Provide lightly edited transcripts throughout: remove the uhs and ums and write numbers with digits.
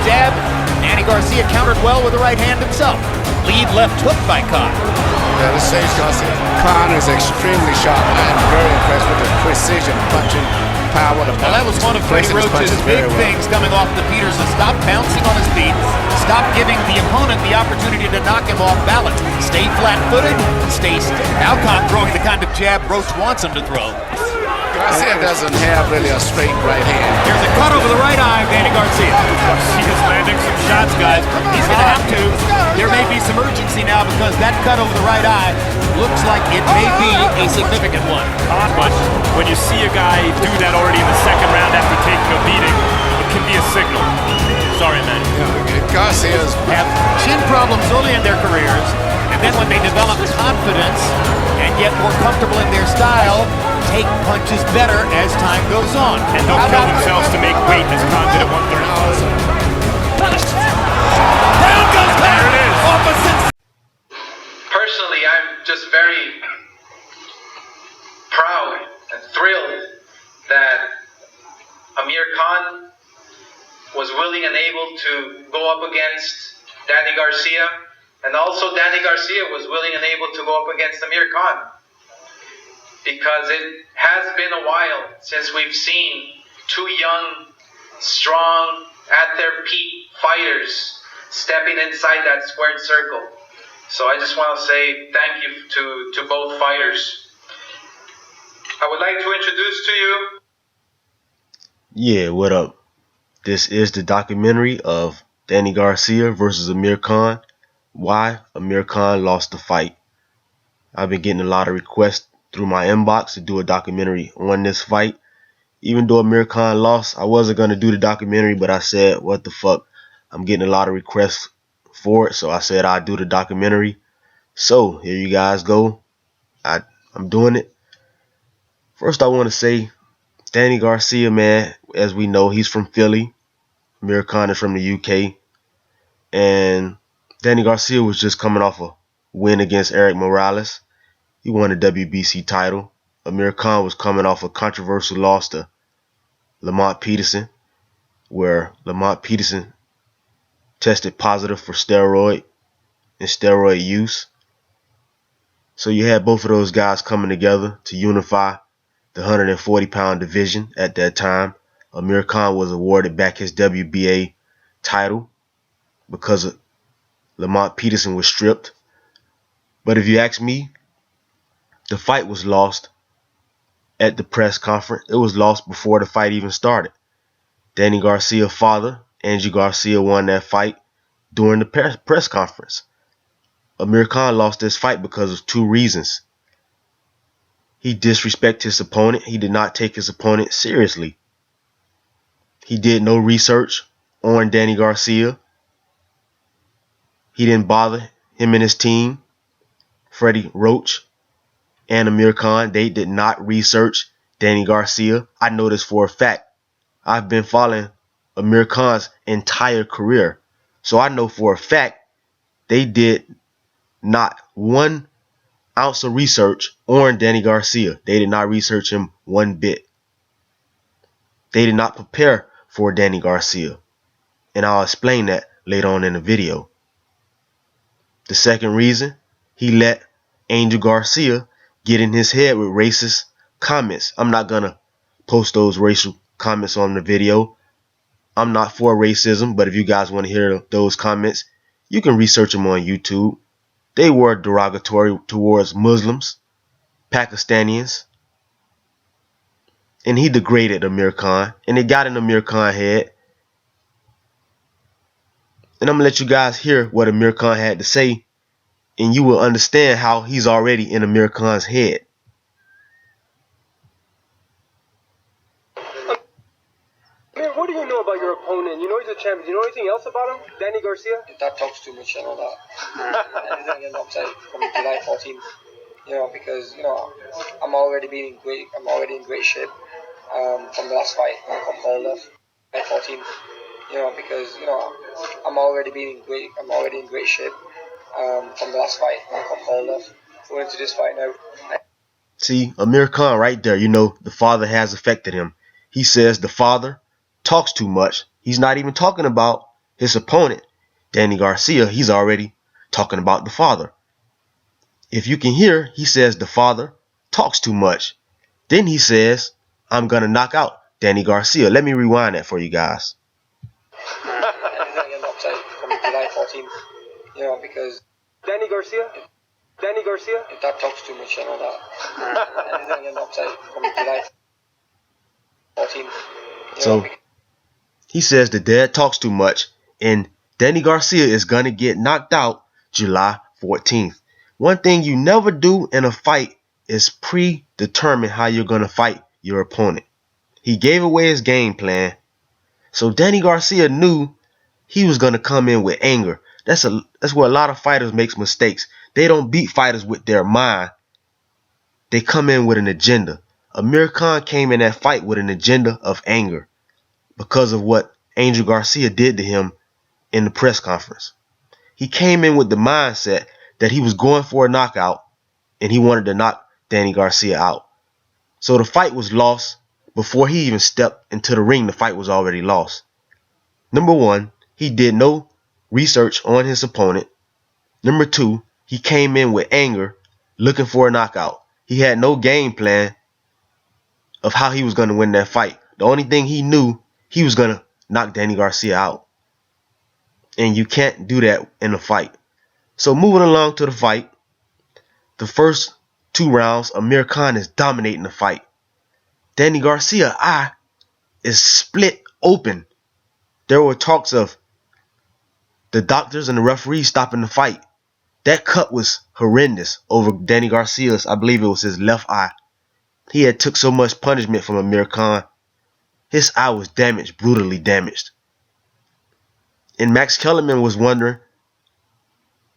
jab. Danny Garcia countered well with the right hand himself. Lead left hook by Khan. Yeah, this saves Garcia. Khan is extremely sharp. I am very impressed with the precision, punching power. Well, that was one of Freddie Roach's big things coming off the Peterson. Stop bouncing on his feet. Stop giving the opponent the opportunity to knock him off balance. Stay flat-footed. Stay still. Now Khan throwing the kind of jab Roach wants him to throw. Garcia doesn't have really a straight right hand. Here's a cut over the right eye of Danny Garcia. Garcia's landing some shots, guys. He's going to have to. There may be some urgency now because that cut over the right eye looks like it may be a significant one. But when you see a guy do that already in the second round after taking a beating, it can be a signal. Sorry, man. Garcia's have chin problems early in their careers, and then when they develop confidence and get more comfortable in their style, take punches better as time goes on. And don't kill themselves to make weight, as Khan did at 130. Down goes Khan! There it is. Opposite. Personally, I'm just very proud and thrilled that Amir Khan was willing and able to go up against Danny Garcia, and also Danny Garcia was willing and able to go up against Amir Khan, because it has been a while since we've seen two young, strong, at their peak fighters stepping inside that squared circle. So I just want to say thank you to both fighters. I would like to introduce to you. Yeah, what up? This is the documentary of Danny Garcia versus Amir Khan. Why Amir Khan lost the fight. I've been getting a lot of requests through my inbox to do a documentary on this fight. Even though Amir Khan lost, I wasn't going to do the documentary, but I said, what the fuck? I'm getting a lot of requests for it, so I said I'd do the documentary. So here you guys go. I'm doing it. First I want to say, Danny Garcia, man, as we know, he's from Philly. Amir Khan is from the UK. And Danny Garcia was just coming off a win against Eric Morales. He won the WBC title. Amir Khan was coming off a controversial loss to Lamont Peterson, where Lamont Peterson tested positive for steroid use. So you had both of those guys coming together to unify the 140-pound division at that time. Amir Khan was awarded back his WBA title because Lamont Peterson was stripped. But if you ask me, the fight was lost at the press conference. It was lost before the fight even started. Danny Garcia's father, Andrew Garcia, won that fight during the press conference. Amir Khan lost this fight because of two reasons. He disrespected his opponent. He did not take his opponent seriously. He did no research on Danny Garcia. He didn't bother him and his team, Freddie Roach and Amir Khan. They did not research Danny Garcia. I know this for a fact. I've been following Amir Khan's entire career. So I know for a fact they did not 1 ounce of research on Danny Garcia. They did not research him one bit. They did not prepare for Danny Garcia. And I'll explain that later on in the video. The second reason, he let Angel Garcia get in his head with racist comments. I'm not going to post those racial comments on the video. I'm not for racism, but if you guys want to hear those comments, you can research them on YouTube. They were derogatory towards Muslims, Pakistanians, and he degraded Amir Khan, and it got in Amir Khan's head. And I'm going to let you guys hear what Amir Khan had to say, and you will understand how he's already in Amir Khan's head. Amir, what do you know about your opponent? You know he's a champion. You know anything else about him? Danny Garcia? That talks too much and all that. And he's gonna get knocked out from July 14th. You know, because I'm already in great shape from the last fight when I come called off July 14th. You know, because I'm already in great shape from the last fight when I come called off. Going into this fight now. See, Amir Khan right there, the father has affected him. He says the father talks too much. He's not even talking about his opponent, Danny Garcia, he's already talking about the father. If you can hear, he says the father talks too much. Then he says, I'm going to knock out Danny Garcia. Let me rewind that for you guys. He's gonna get knocked out from July 14th. You know, because Danny Garcia? if that talks too much, I know that. And he's gonna get knocked out from July 14th. So he says the dad talks too much, and Danny Garcia is going to get knocked out July 14th. One thing you never do in a fight is predetermine how you're going to fight your opponent. He gave away his game plan. So Danny Garcia knew he was going to come in with anger. That's where a lot of fighters make mistakes. They don't beat fighters with their mind. They come in with an agenda. Amir Khan came in that fight with an agenda of anger because of what Angel Garcia did to him in the press conference. He came in with the mindset that he was going for a knockout and he wanted to knock Danny Garcia out. So the fight was lost before he even stepped into the ring. The fight was already lost. Number one, he did no research on his opponent. Number two, he came in with anger, looking for a knockout. He had no game plan of how he was going to win that fight. The only thing he knew, he was going to knock Danny Garcia out. And you can't do that in a fight. So moving along to the fight, the first 2 rounds, Amir Khan is dominating the fight. Danny Garcia's eye is split open. There were talks of the doctors and the referees stopping the fight. That cut was horrendous over Danny Garcia's, I believe it was his left eye. He had took so much punishment from Amir Khan. His eye was damaged, brutally damaged. And Max Kellerman was wondering,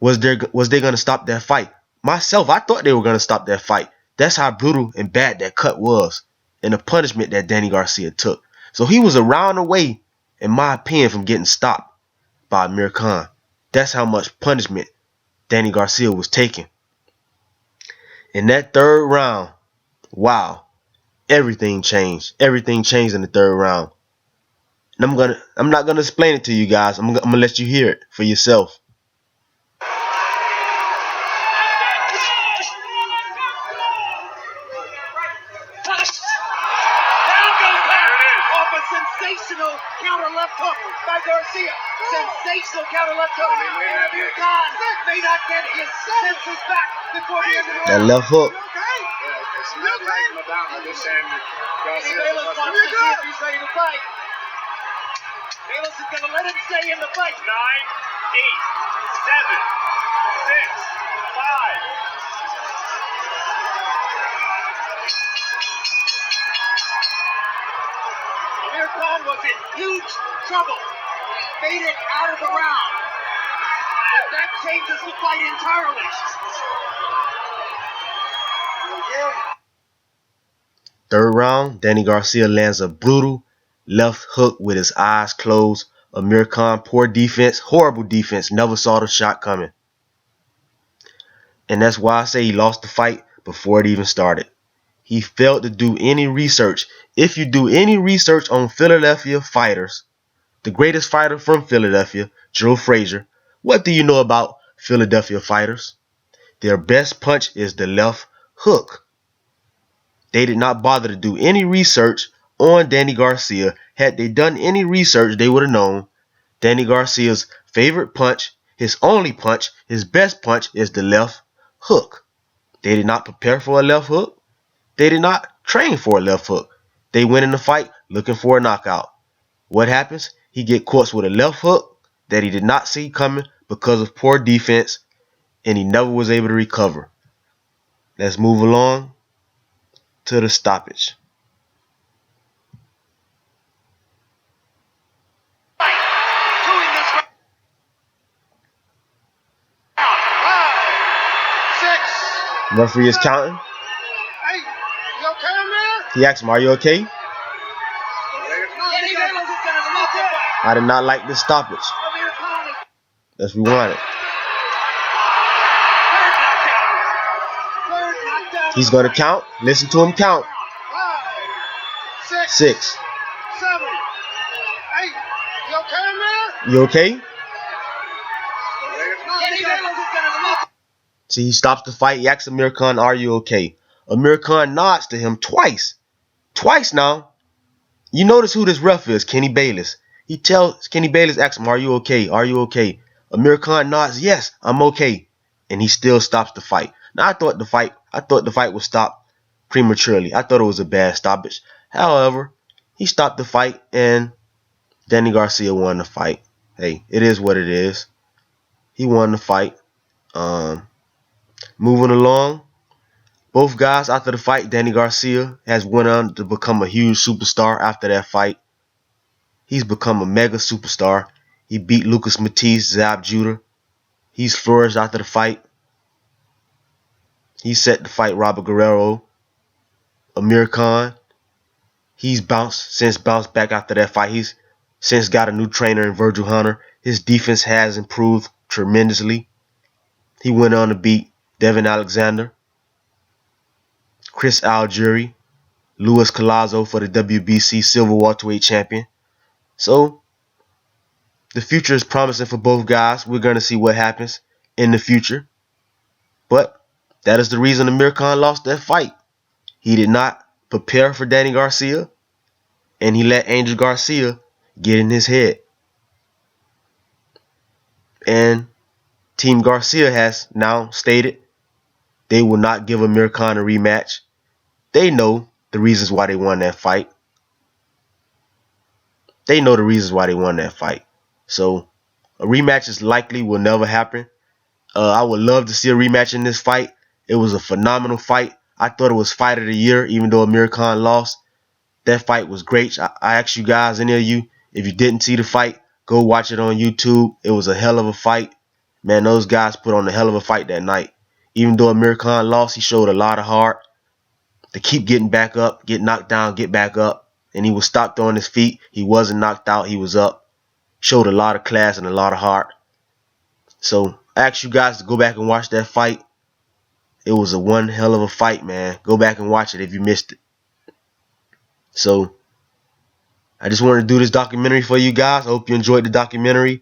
was they going to stop that fight? Myself, I thought they were going to stop that fight. That's how brutal and bad that cut was and the punishment that Danny Garcia took. So he was a round away, in my opinion, from getting stopped by Amir Khan. That's how much punishment Danny Garcia was taking. In that 3rd round, wow, everything changed. Everything changed in the 3rd round. And I'm not gonna explain it to you guys. I'm gonna let you hear it for yourself. Sensational counter left hook by Garcia. Sensational counter left hook. Amir Khan may not get his senses back before the end of the round. That left hook. Bayless wants to see if he's ready to fight. Bayless is going to let him stay in the fight. 9, 8, 7, 6, 5. Amir Khan was in huge trouble. Made it out of the round. And that changes the fight entirely. Third round, Danny Garcia lands a brutal left hook with his eyes closed. Amir Khan, poor defense, horrible defense, never saw the shot coming. And that's why I say he lost the fight before it even started. He failed to do any research. If you do any research on Philadelphia fighters, the greatest fighter from Philadelphia, Joe Frazier, what do you know about Philadelphia fighters? Their best punch is the left hook. They did not bother to do any research on Danny Garcia. Had they done any research, they would have known Danny Garcia's favorite punch, his only punch, his best punch is the left hook. They did not prepare for a left hook. They did not train for a left hook. They went in the fight looking for a knockout. What happens? He get caught with a left hook that he did not see coming because of poor defense, and he never was able to recover. Let's move along to the stoppage. Referee is counting. Hey, you okay, Amir? He asked him, "Are you okay?" I did not like this stoppage. Let's rewind it. He's going to count. Listen to him count. 5, 6, 6, 7, 8, You okay, man? You okay? Danny Bailey is gonna stop. See, he stops the fight. He asks Amir Khan, are you okay? Amir Khan nods to him twice. Twice now. You notice who this ref is, Kenny Bayless. He tells Kenny Bayless, asks him, are you okay? Are you okay? Amir Khan nods, yes, I'm okay. And he still stops the fight. Now I thought the fight would stop prematurely. I thought it was a bad stoppage. However, he stopped the fight and Danny Garcia won the fight. Hey, it is what it is. He won the fight. Moving along, both guys after the fight, Danny Garcia has went on to become a huge superstar after that fight. He's become a mega superstar. He beat Lucas Matisse, Zab Judah. He's flourished after the fight. He set to fight Robert Guerrero. Amir Khan, he's since bounced back after that fight. He's since got a new trainer in Virgil Hunter. His defense has improved tremendously. He went on to beat Devin Alexander, Chris Algieri, Luis Collazo for the WBC Silver Welterweight Champion. So, the future is promising for both guys. We're going to see what happens in the future. But that is the reason Amir Khan lost that fight. He did not prepare for Danny Garcia, and he let Angel Garcia get in his head. And Team Garcia has now stated they will not give Amir Khan a rematch. They know the reasons why they won that fight. They know the reasons why they won that fight. So a rematch is likely will never happen. I would love to see a rematch in this fight. It was a phenomenal fight. I thought it was fight of the year, even though Amir Khan lost. That fight was great. I ask you guys, any of you, if you didn't see the fight, go watch it on YouTube. It was a hell of a fight. Man, those guys put on a hell of a fight that night. Even though Amir Khan lost, he showed a lot of heart to keep getting back up, get knocked down, get back up. And he was stopped on his feet. He wasn't knocked out. He was up. Showed a lot of class and a lot of heart. So I ask you guys to go back and watch that fight. It was a one hell of a fight, man. Go back and watch it if you missed it. So I just wanted to do this documentary for you guys. I hope you enjoyed the documentary.